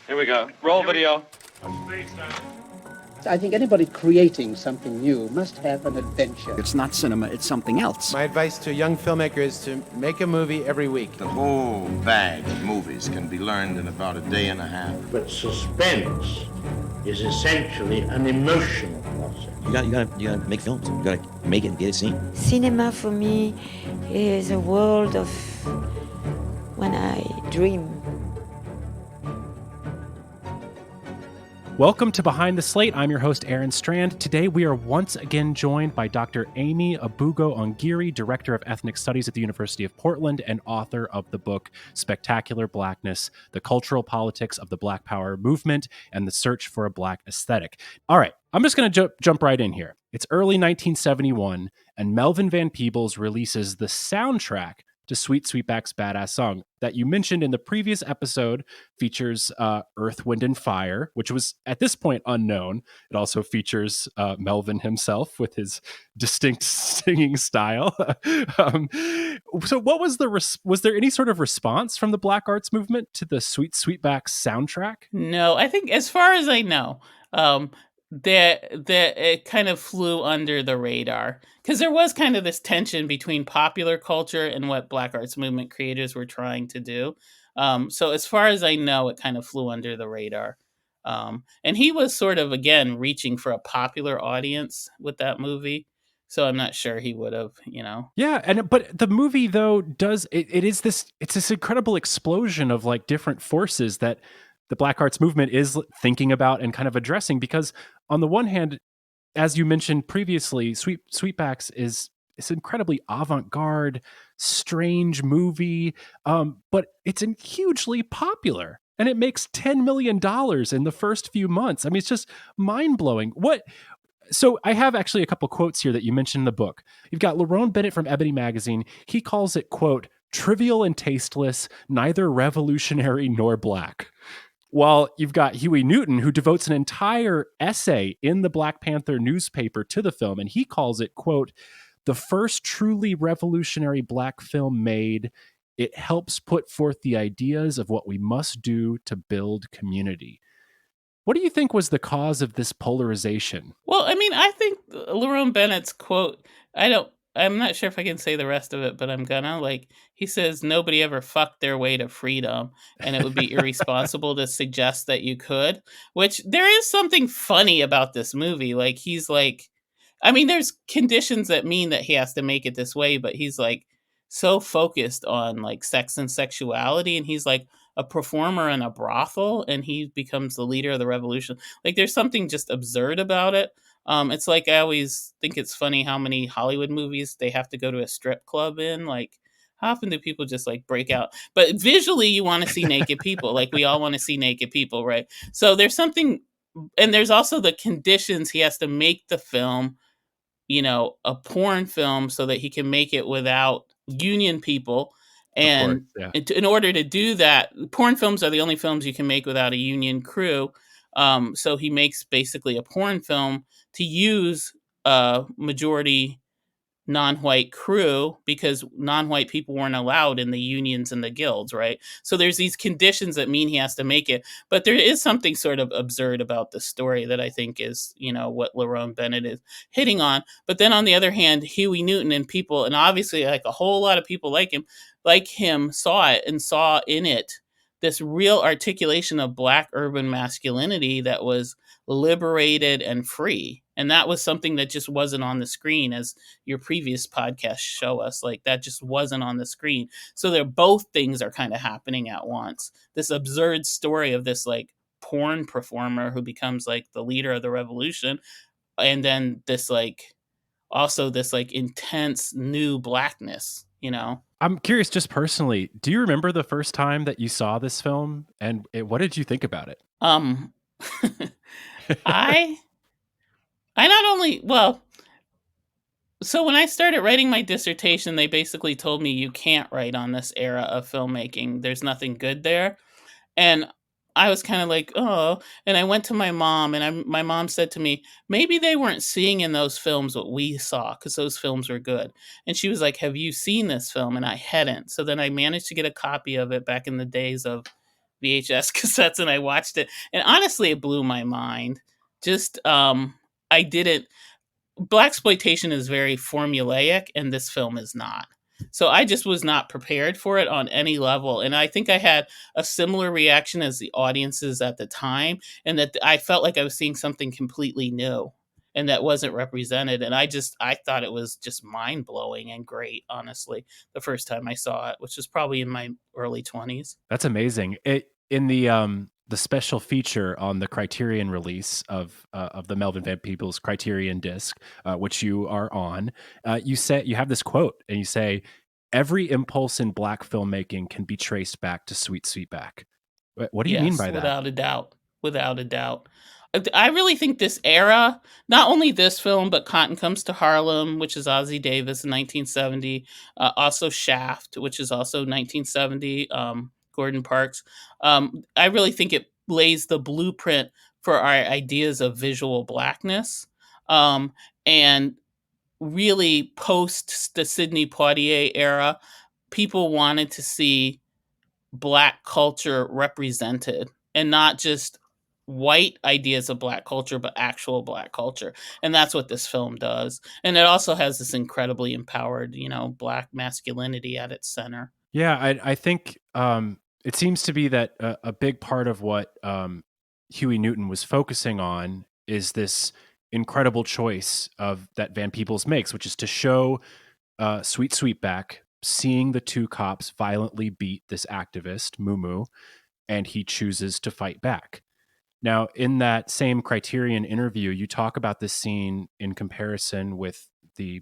Here we go. Roll video. I think anybody creating something new must have an adventure. It's not cinema, it's something else. My advice to a young filmmaker is to make a movie every week. The whole bag of movies can be learned in about a day and a half. But suspense is essentially an emotional process. You gotta make films. You gotta make it and get it seen. Cinema for me is a world of when I dream. Welcome to Behind the Slate. I'm your host, Aaron Strand. Today, we are once again joined by Dr. Amy Abugo Ongiri, Director of Ethnic Studies at the University of Portland and author of the book Spectacular Blackness, The Cultural Politics of the Black Power Movement and the Search for a Black Aesthetic. All right, I'm just going to jump right in here. It's early 1971, and Melvin Van Peebles releases the soundtrack to Sweetback's Badass Song that you mentioned in the previous episode. Features Earth, Wind, and Fire, which was at this point unknown. It also features Melvin himself with his distinct singing style. So what was was there any sort of response from the Black Arts movement to the Sweetback soundtrack? No, I think as far as I know, that it kind of flew under the radar because there was kind of this tension between popular culture and what Black Arts Movement creators were trying to do. So as far as I know, it kind of flew under the radar. And he was sort of, again, reaching for a popular audience with that movie. So I'm not sure he would have, Yeah, but the movie though it's this incredible explosion of like different forces that the Black Arts Movement is thinking about and kind of addressing, because on the one hand, as you mentioned previously, Sweetbacks is this incredibly avant-garde, strange movie, but it's hugely popular, and it makes $10 million in the first few months. I mean, it's just mind-blowing. So I have actually a couple quotes here that you mentioned in the book. You've got Lerone Bennett from Ebony Magazine. He calls it, quote, trivial and tasteless, neither revolutionary nor black. While you've got Huey Newton, who devotes an entire essay in the Black Panther newspaper to the film, and he calls it, quote, the first truly revolutionary black film made. It helps put forth the ideas of what we must do to build community. What do you think was the cause of this polarization? Well, I mean, I think Lerone Bennett's quote, I'm not sure if I can say the rest of it, but I'm gonna. He says, nobody ever fucked their way to freedom, and it would be irresponsible to suggest that you could, which there is something funny about this movie. There's conditions that mean that he has to make it this way, but he's so focused on sex and sexuality, and he's a performer in a brothel, and he becomes the leader of the revolution. There's something just absurd about it. It's I always think it's funny how many Hollywood movies they have to go to a strip club in. How often do people just break out? But visually, you want to see naked people. We all want to see naked people, right? So there's something, and there's also the conditions. He has to make the film, a porn film, so that he can make it without union people. And course, yeah. in order to do that, porn films are the only films you can make without a union crew. So he makes basically a porn film to use a majority non-white crew, because non-white people weren't allowed in the unions and the guilds, right? So there's these conditions that mean he has to make it. But there is something sort of absurd about the story that I think is, what Lerone Bennett is hitting on. But then on the other hand, Huey Newton and people, and obviously a whole lot of people like him saw it and saw in it this real articulation of Black urban masculinity that was liberated and free. And that was something that just wasn't on the screen, as your previous podcast show us. That just wasn't on the screen. So both things are kind of happening at once. This absurd story of this porn performer who becomes the leader of the revolution. And then this also this intense new blackness, I'm curious, just personally, do you remember the first time that you saw this film, and what did you think about it? I not only, so when I started writing my dissertation, they basically told me you can't write on this era of filmmaking. There's nothing good there. And I was kind of oh, and I went to my mom, and my mom said to me, maybe they weren't seeing in those films what we saw, because those films were good. And she was like, have you seen this film? And I hadn't. So then I managed to get a copy of it back in the days of VHS cassettes and I watched it. And honestly, it blew my mind. Just, I didn't, Blaxploitation is very formulaic and this film is not. So I just was not prepared for it on any level. And I think I had a similar reaction as the audiences at the time, and that I felt like I was seeing something completely new and that wasn't represented. And I thought it was just mind blowing and great, honestly, the first time I saw it, which was probably in my early 20s. That's amazing. In the special feature on the Criterion release of the Melvin Van Peebles Criterion disc, which you are on, you have this quote, and you say, "Every impulse in Black filmmaking can be traced back to Sweetback." What do you mean by that? Without a doubt. Without a doubt. I really think this era, not only this film, but Cotton Comes to Harlem, which is Ossie Davis in 1970, also Shaft, which is also 1970, Gordon Parks. I really think it lays the blueprint for our ideas of visual blackness. And really post the Sidney Poitier era, people wanted to see Black culture represented, and not just white ideas of Black culture, but actual Black culture. And that's what this film does. And it also has this incredibly empowered, Black masculinity at its center. Yeah, I think it seems to be that a big part of what Huey Newton was focusing on is this incredible choice that Van Peebles makes, which is to show Sweetback seeing the two cops violently beat this activist, Moo, and he chooses to fight back. Now, in that same Criterion interview, you talk about this scene in comparison with the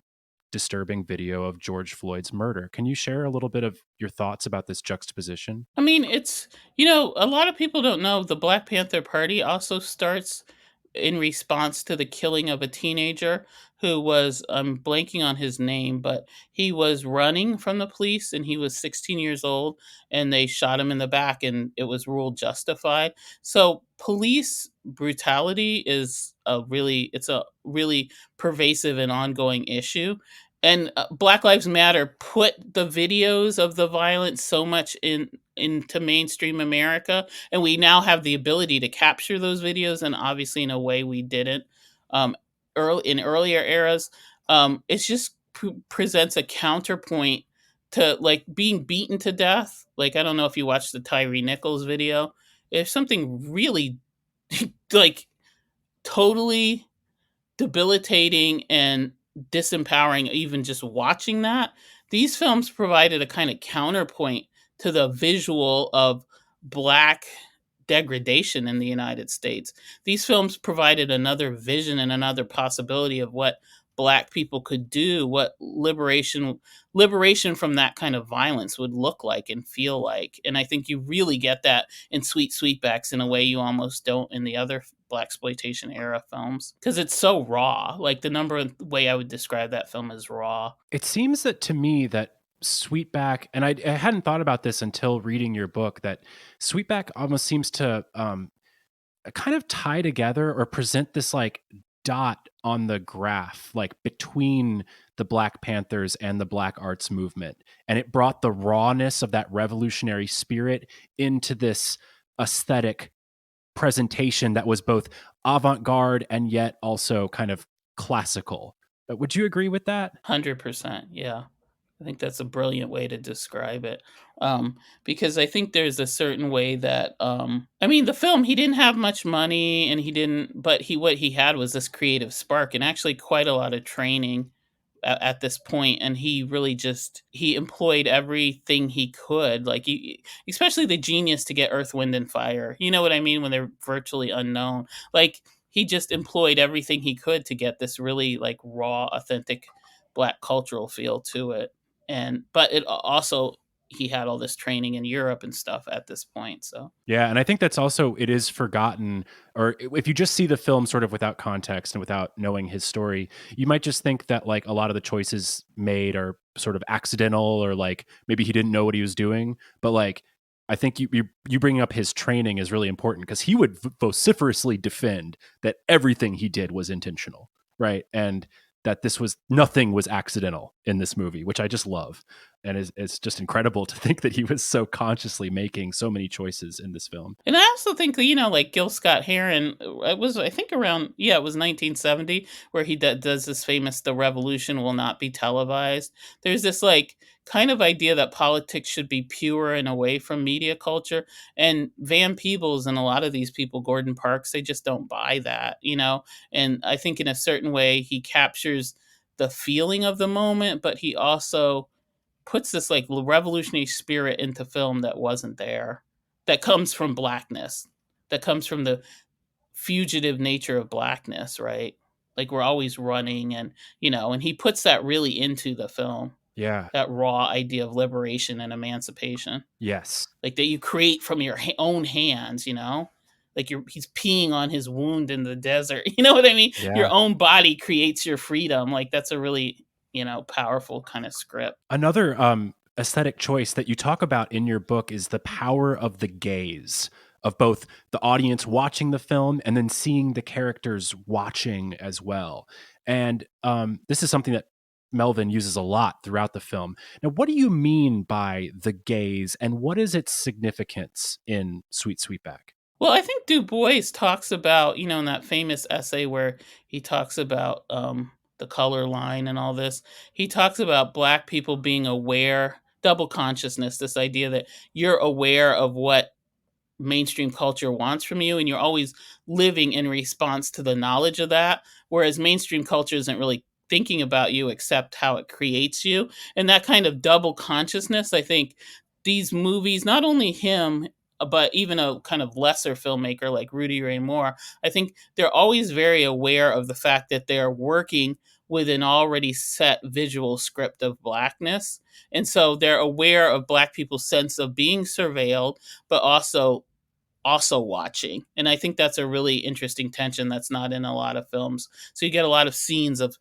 disturbing video of George Floyd's murder. Can you share a little bit of your thoughts about this juxtaposition? I mean, it's, a lot of people don't know the Black Panther Party also starts in response to the killing of a teenager who was, I'm blanking on his name, but he was running from the police and he was 16 years old and they shot him in the back and it was ruled justified. So police brutality is it's a really pervasive and ongoing issue. And Black Lives Matter put the videos of the violence so much into mainstream America, and we now have the ability to capture those videos, and obviously in a way we didn't in earlier eras. It just presents a counterpoint to like being beaten to death. Like, I don't know if you watched the Tyree Nichols video. If something really like totally debilitating and disempowering, even just watching that, these films provided a kind of counterpoint to the visual of Black degradation in the United States. These films provided another vision and another possibility of what Black people could do, what liberation from that kind of violence would look like and feel like. And I think you really get that in Sweetbacks in a way you almost don't in the other Blaxploitation era films, because it's so raw. Like, the number way I would describe that film is raw. It seems that to me that Sweetback, and I hadn't thought about this until reading your book, that Sweetback almost seems to kind of tie together or present this like dot on the graph, like between the Black Panthers and the Black arts movement. And it brought the rawness of that revolutionary spirit into this aesthetic presentation that was both avant-garde and yet also kind of classical. Would you agree with that? 100%. Yeah. I think that's a brilliant way to describe it. Because I think there's a certain way that, the film, he didn't have much money and but what he had was this creative spark and actually quite a lot of training at this point. And he really he employed everything he could, like especially the genius to get Earth, Wind and Fire. You know what I mean? When they're virtually unknown, like he just employed everything he could to get this really like raw, authentic Black cultural feel to it. But it also, he had all this training in Europe and stuff at this point. So yeah, and I think that's also, it is forgotten, or if you just see the film sort of without context and without knowing his story, you might just think that like a lot of the choices made are sort of accidental, or like maybe he didn't know what he was doing. But like, I think you bringing up his training is really important, because he would vociferously defend that everything he did was intentional, right? And that nothing was accidental in this movie, which I just love. And it's just incredible to think that he was so consciously making so many choices in this film. And I also think, like Gil Scott Heron, it was, I think around, it was 1970, where he does this famous, "The revolution will not be televised." There's this like kind of idea that politics should be pure and away from media culture. And Van Peebles and a lot of these people, Gordon Parks, they just don't buy that, And I think in a certain way, he captures the feeling of the moment, but he also puts this like revolutionary spirit into film that wasn't there, that comes from Blackness, that comes from the fugitive nature of Blackness, right? Like we're always running, and and he puts that really into the film, Yeah. that raw idea of liberation and emancipation, Yes. like that you create from your own hands, like he's peeing on his wound in the desert. You know what I mean? Yeah. Your own body creates your freedom. Like that's a really powerful kind of script. Another aesthetic choice that you talk about in your book is the power of the gaze, of both the audience watching the film and then seeing the characters watching as well. And this is something that Melvin uses a lot throughout the film. Now, what do you mean by the gaze, and what is its significance in Sweetback? Well, I think Du Bois talks about, in that famous essay where he talks about the color line and all this, he talks about Black people being aware, double consciousness, this idea that you're aware of what mainstream culture wants from you, and you're always living in response to the knowledge of that, whereas mainstream culture isn't really thinking about you except how it creates you. And that kind of double consciousness, I think these movies, not only him, but even a kind of lesser filmmaker like Rudy Ray Moore, I think they're always very aware of the fact that they're working with an already set visual script of Blackness. And so they're aware of Black people's sense of being surveilled, but also watching. And I think that's a really interesting tension that's not in a lot of films. So you get a lot of scenes of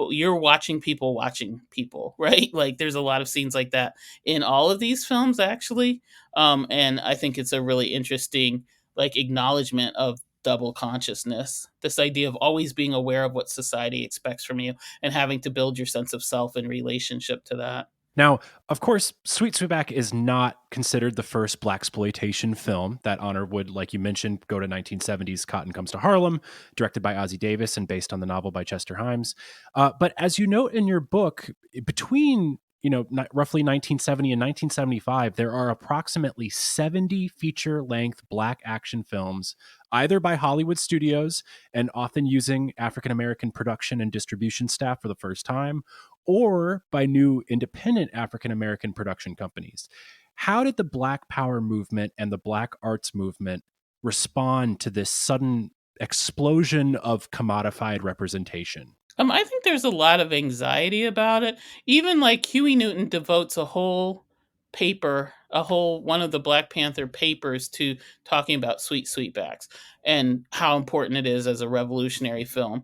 you're watching people, right? Like there's a lot of scenes like that in all of these films, actually. And I think it's a really interesting like acknowledgement of double consciousness, this idea of always being aware of what society expects from you and having to build your sense of self in relationship to that. Now, of course, Sweetback is not considered the first Blaxploitation film. That honor would, like you mentioned, go to 1970s Cotton Comes to Harlem, directed by Ossie Davis and based on the novel by Chester Himes. But as you note in your book, between roughly 1970 and 1975, there are approximately 70 feature-length Black action films, either by Hollywood studios and often using African-American production and distribution staff for the first time, or by new independent African-American production companies. How did the Black Power movement and the Black arts movement respond to this sudden explosion of commodified representation? I think there's a lot of anxiety about it. Even like Huey Newton devotes a whole one of the Black Panther papers to talking about Sweetbacks and how important it is as a revolutionary film.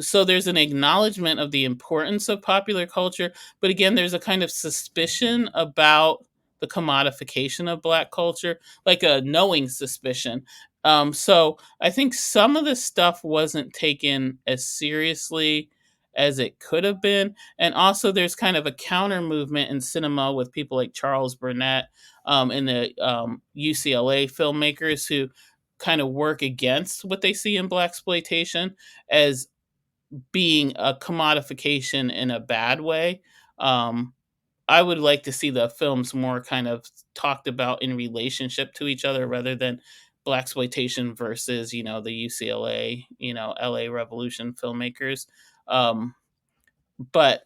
So there's an acknowledgement of the importance of popular culture, but again, there's a kind of suspicion about the commodification of Black culture, like a knowing suspicion. So I think some of the stuff wasn't taken as seriously as it could have been. And also there's kind of a counter movement in cinema with people like Charles Burnett and the UCLA filmmakers who kind of work against what they see in Blaxploitation as being a commodification in a bad way. I would like to see the films more kind of talked about in relationship to each other rather than Blaxploitation versus, the UCLA, LA Revolution filmmakers. But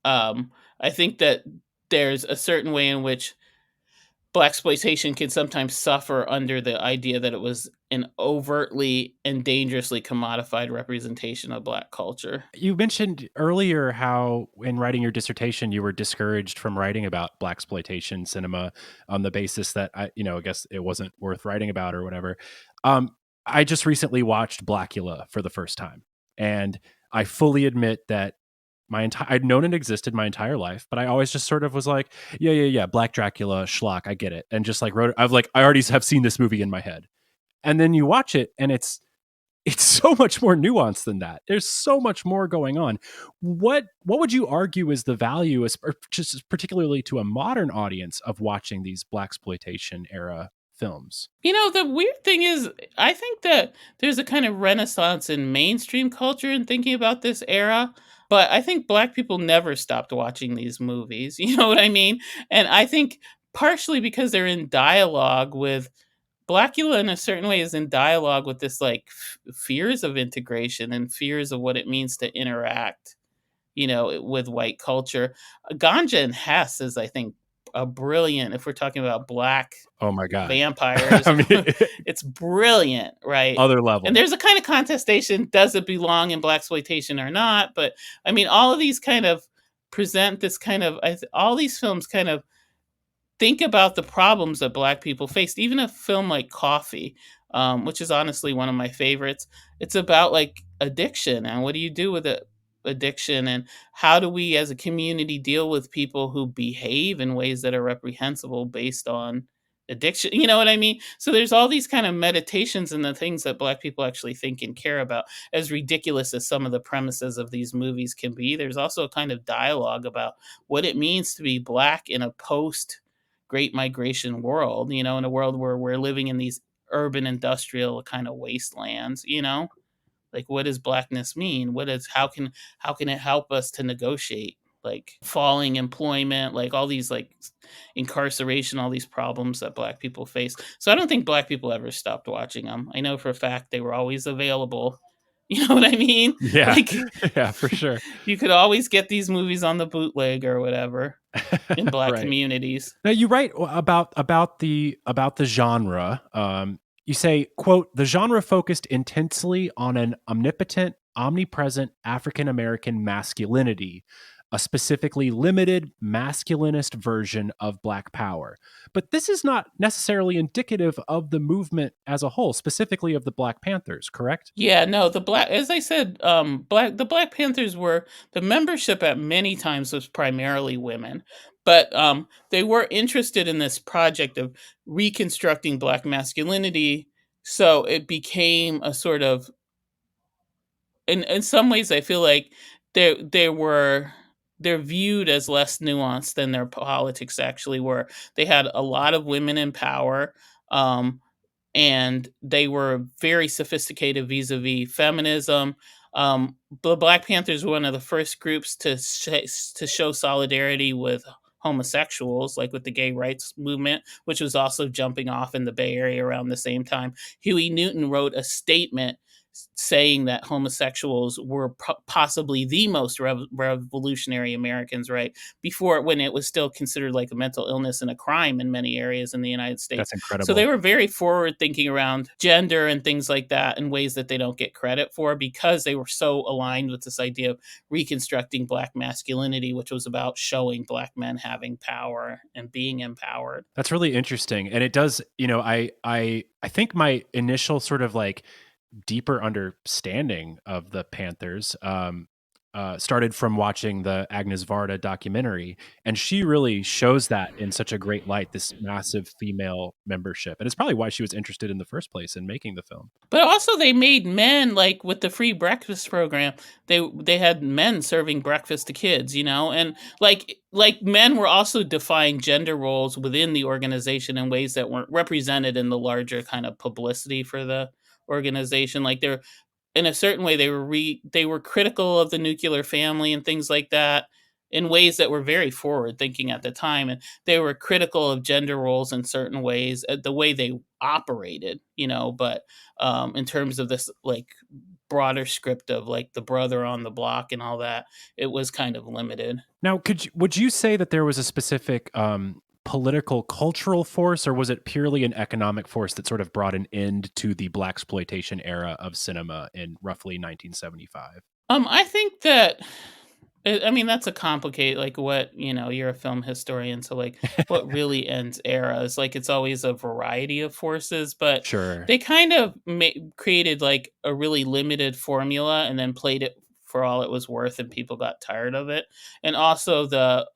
I think that there's a certain way in which Blaxploitation can sometimes suffer under the idea that it was an overtly and dangerously commodified representation of Black culture. You mentioned earlier how in writing your dissertation, you were discouraged from writing about Blaxploitation cinema on the basis that I guess it wasn't worth writing about or whatever. I just recently watched Blackula for the first time, and I fully admit that I'd known it existed my entire life, but I always just sort of was like, yeah, Black Dracula, schlock, I get it. And just like wrote it, I already have seen this movie in my head. And then you watch it and it's it's so much more nuanced than that. There's so much more going on. What would you argue is the value, or just particularly to a modern audience, of watching these Blaxploitation era films? The weird thing is, I think that there's a kind of renaissance in mainstream culture in thinking about this era, but I think Black people never stopped watching these movies. You know what I mean? And I think partially because they're in dialogue with Blackula, in a certain way, is in dialogue with this like fears of integration and fears of what it means to interact, with white culture. Ganja and Hess is, I think, a brilliant, if we're talking about Black Oh my God. vampires. I mean, It's brilliant, right? other level. And there's a kind of contestation, does it belong in Blaxploitation or not? But I mean, all of these kind of present this kind of, all these films kind of think about the problems that Black people faced. Even a film like Coffee, which is honestly one of my favorites, it's about like addiction and what do you do with it? Addiction, and how do we as a community deal with people who behave in ways that are reprehensible based on addiction. You know what I mean? So there's all these kind of meditations and the things that Black people actually think and care about. As ridiculous as some of the premises of these movies can be, there's also a kind of dialogue about what it means to be Black in a post Great Migration world, in a world where we're living in these urban industrial kind of wastelands. Like, what does Blackness mean? How can it help us to negotiate like falling employment, like all these like incarceration, all these problems that Black people face? So I don't think Black people ever stopped watching them. I know for a fact they were always available. You know what I mean? Yeah. Like, Yeah, for sure. you could always get these movies on the bootleg or whatever in Black Right. communities. Now you write about the genre. You say, quote, the genre focused intensely on an omnipotent, omnipresent African American masculinity, a specifically limited masculinist version of Black power. But this is not necessarily indicative of the movement as a whole, specifically of the Black Panthers, correct? Yeah, no, as I said, the Black Panthers were, the membership at many times was primarily women, but they were interested in this project of reconstructing Black masculinity. So it became a sort of, in some ways, I feel like they're viewed as less nuanced than their politics actually were. They had a lot of women in power. And they were very sophisticated vis-a-vis feminism. The Black Panthers were one of the first groups to show solidarity with homosexuals, like with the gay rights movement, which was also jumping off in the Bay Area around the same time. Huey Newton wrote a statement saying that homosexuals were possibly the most revolutionary Americans, right? Before, when it was still considered like a mental illness and a crime in many areas in the United States. That's incredible. So they were very forward thinking around gender and things like that in ways that they don't get credit for, because they were so aligned with this idea of reconstructing Black masculinity, which was about showing Black men having power and being empowered. That's really interesting. And it does, I think my initial sort of like deeper understanding of the Panthers started from watching the Agnes Varda documentary, and she really shows that in such a great light, this massive female membership, and it's probably why she was interested in the first place in making the film. But also they made men, like with the free breakfast program, they had men serving breakfast to kids, and like men were also defying gender roles within the organization in ways that weren't represented in the larger kind of publicity for the organization. Like, they're, in a certain way, they were critical of the nuclear family and things like that in ways that were very forward thinking at the time, and they were critical of gender roles in certain ways, the way they operated, but in terms of this like broader script of like the brother on the block and all that, it was kind of limited. Now, would you say that there was a specific political cultural force, or was it purely an economic force that sort of brought an end to the Blaxploitation era of cinema in roughly 1975? I think that, I mean, that's a complicated, like, what, you're a film historian, so like what really ends eras, like it's always a variety of forces, but Sure. they kind of created like a really limited formula and then played it for all it was worth, and people got tired of it. And also the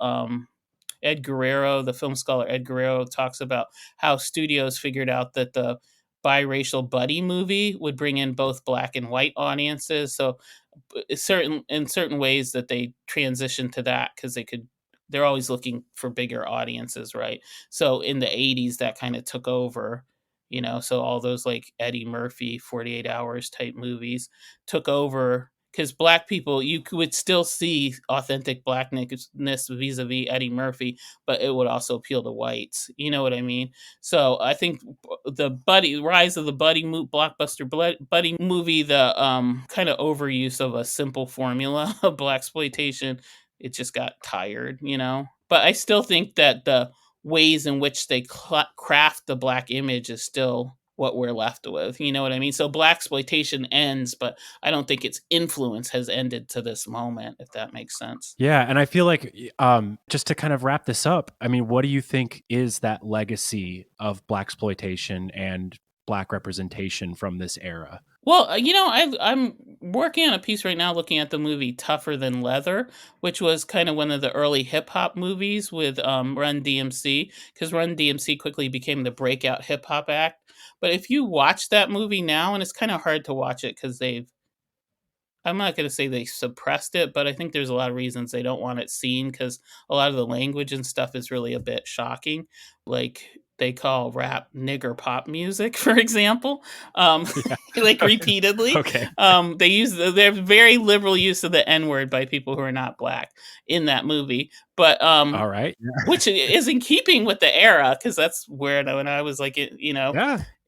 Ed Guerrero, the film scholar Ed Guerrero, talks about how studios figured out that the biracial buddy movie would bring in both black and white audiences. So in certain ways that they transitioned to that because they're always looking for bigger audiences, right? So in the 80s, that kind of took over, so all those like Eddie Murphy 48 Hours type movies took over because black people, you would still see authentic blackness vis-a-vis Eddie Murphy, but it would also appeal to whites. You know what I mean? So I think the rise of the blockbuster buddy movie, the kind of overuse of a simple formula of blaxploitation, it just got tired, But I still think that the ways in which they craft the black image is still what we're left with. You know what I mean? So blaxploitation ends, but I don't think its influence has ended to this moment, if that makes sense. Yeah, and I feel like just to kind of wrap this up, I mean, what do you think is that legacy of blaxploitation and black representation from this era? Well, I'm working on a piece right now looking at the movie Tougher Than Leather, which was kind of one of the early hip hop movies with Run DMC, because Run DMC quickly became the breakout hip hop act. But if you watch that movie now, and it's kind of hard to watch it because I'm not going to say they suppressed it, but I think there's a lot of reasons they don't want it seen because a lot of the language and stuff is really a bit shocking. Like they call rap nigger pop music, for example, like repeatedly. Okay. They're very liberal use of the N-word by people who are not black in that movie. But all right, which is in keeping with the era because that's where when I was like,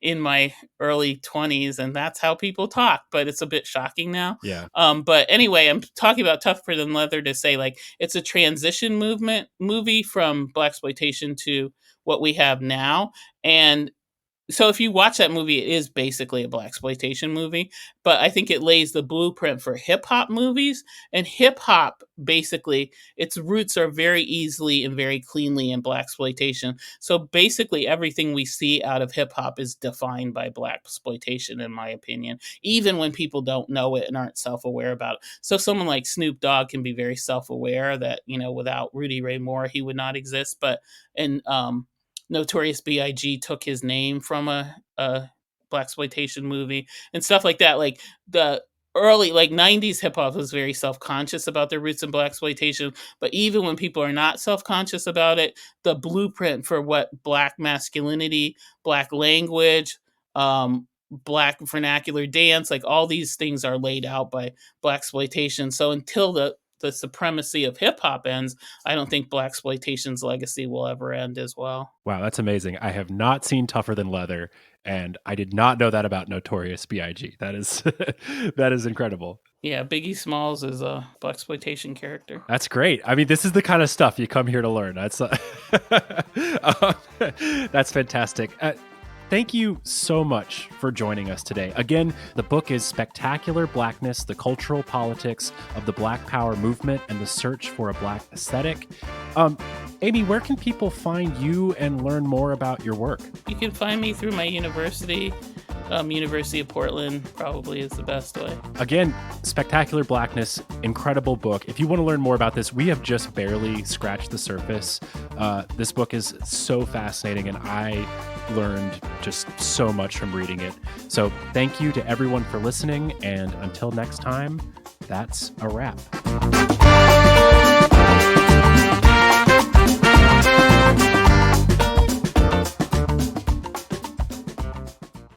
in my early 20s, and that's how people talk, but it's a bit shocking now. Yeah. But anyway, I'm talking about Tougher Than Leather to say like it's a transition movie from blaxploitation to what we have now. And so if you watch that movie, it is basically a blaxploitation movie, but I think it lays the blueprint for hip hop movies. And hip hop, basically, its roots are very easily and very cleanly in blaxploitation. So basically, everything we see out of hip hop is defined by blaxploitation, in my opinion, even when people don't know it and aren't self-aware about it. So someone like Snoop Dogg can be very self-aware that, without Rudy Ray Moore, he would not exist. But Notorious B.I.G. took his name from a blaxploitation movie and stuff like that. Like the early 90s hip hop was very self-conscious about their roots in blaxploitation, but even when people are not self-conscious about it, the blueprint for what black masculinity, black language, black vernacular dance, like all these things are laid out by blaxploitation. So until the supremacy of hip hop ends, I don't think blaxploitation's legacy will ever end as well. Wow, that's amazing. I have not seen Tougher Than Leather, and I did not know that about Notorious B.I.G. That is that is incredible. Yeah, Biggie Smalls is a blaxploitation character. That's great. I mean, this is the kind of stuff you come here to learn. That's that's fantastic. Thank you so much for joining us today. Again, the book is Spectacular Blackness, The Cultural Politics of the Black Power Movement and the Search for a Black Aesthetic. Amy, where can people find you and learn more about your work? You can find me through my university. University of Portland probably is the best way. Again, Spectacular Blackness, incredible book. If you want to learn more about this, we have just barely scratched the surface. This book is so fascinating, and I learned just so much from reading it. So thank you to everyone for listening, and until next time, that's a wrap.